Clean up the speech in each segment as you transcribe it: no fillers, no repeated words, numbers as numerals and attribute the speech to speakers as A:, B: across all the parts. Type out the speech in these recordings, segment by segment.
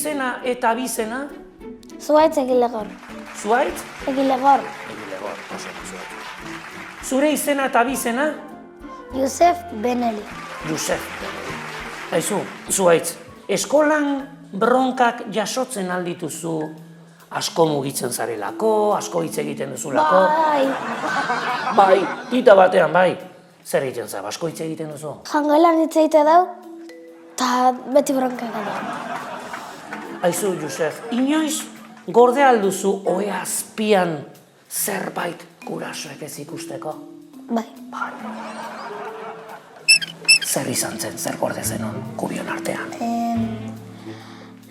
A: izena eta abizena?
B: Zuaitz Egilegor.
A: Zuaitz?
B: Egilegor.
A: Egilegor, oso zuaitz. Zure izena eta abizena?
B: Josef Beneli.
A: Josef Beneli. Aizu, Zuaitz, eskolan bronkak jasotzen aldituzu asko mugitzen zarelako, asko hitz egiten duzulako? Bai, tita batean, bai. Zer egiten zara, asko hitz egiten duzu?
B: Jangelan hitz egite dau, eta beti bronkak da.
A: Aizu, Josef, inoiz gorde alduzu ohe azpian zerbait gurasoek ez ikusteko?
B: Bai.
A: Zer izan zen, zer gorde zenon kubion artean?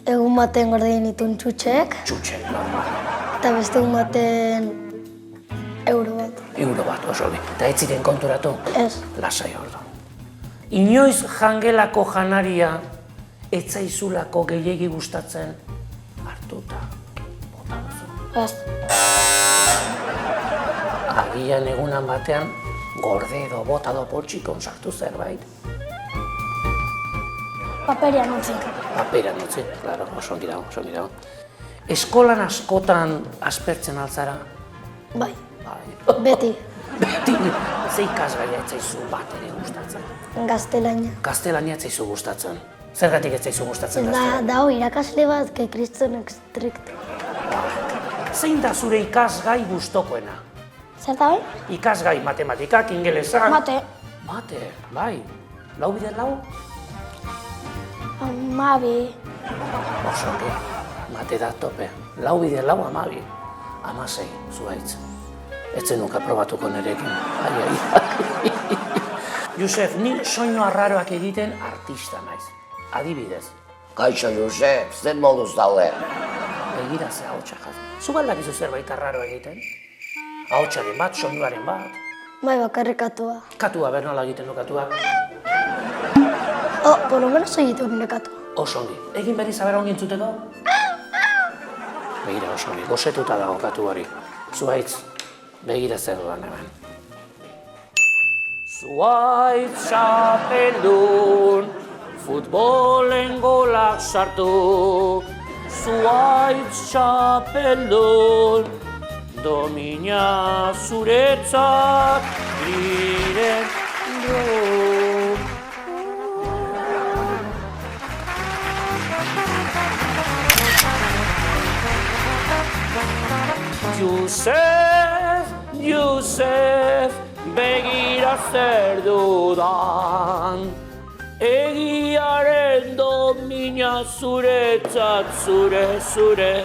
B: Egun baten gorde genituen txutxek,
A: Txutxek,
B: eta beste egun baten euro bat.
A: Euro bat, oso bi. Eta ez ziren konturatu?
B: Ez.
A: Lasai ordu. Inoiz jangelako janaria ez zaizulako gehiegi gustatzen hartuta bota duzu.
B: Ez.
A: Agian egunan batean gorde edo bota edo poltsikon sartu zerbait.
B: Paperian utzik.
A: Paperan utzi, claro, oso ongi dago. Eskolan askotan aspertzen altzara?
B: Bai.
A: Bai.
B: Beti.
A: Beti, ze ikasgaia ez zaizu bat ere gustatzen?
B: Gaztelania.
A: Gaztelania ez zaizu gustatzen. Zergatik ez zaizu gustatzen gaztelania?
B: Dao irakasle bat, que kriston estricto.
A: Zein da zure ikasgai gustokoena?
B: Zer da bai?
A: Ikasgai matematikak, ingelesak...
B: Mate.
A: Mate, bai. 4x4?
B: 12.
A: Oso ongi. Mate da tope. 4x4, 12. 16, Zuaitz. Ez zenuk aprobatuko nerekin. Ai. Josef, ni soinu arraroak egiten artista naiz. Adibidez.
C: Kaixo, Josep, zer moduz daude?
A: Begira ze ahotsa jaz. Zu baldakizu zerbait arraro egiten? Ahotsaren bat, soinuaren bat.
B: Bai, bakarrik katua.
A: Katua, ber nola egiten du katua.
B: Por lo menos egiten nire katua.
A: Oso ongi. Egin berri zabera ongi entzuteko? Begira, oso ongi. Gozetuta dago katu hori. Zuaitz, begira zer duan hemen. Zuaitz txapeldun, futbolen golak sartu. Zuaitz txapeldun, domina zuretzat diren du. Josef, begira zer dudan. Egiaren domina zuretzat, zuretzat.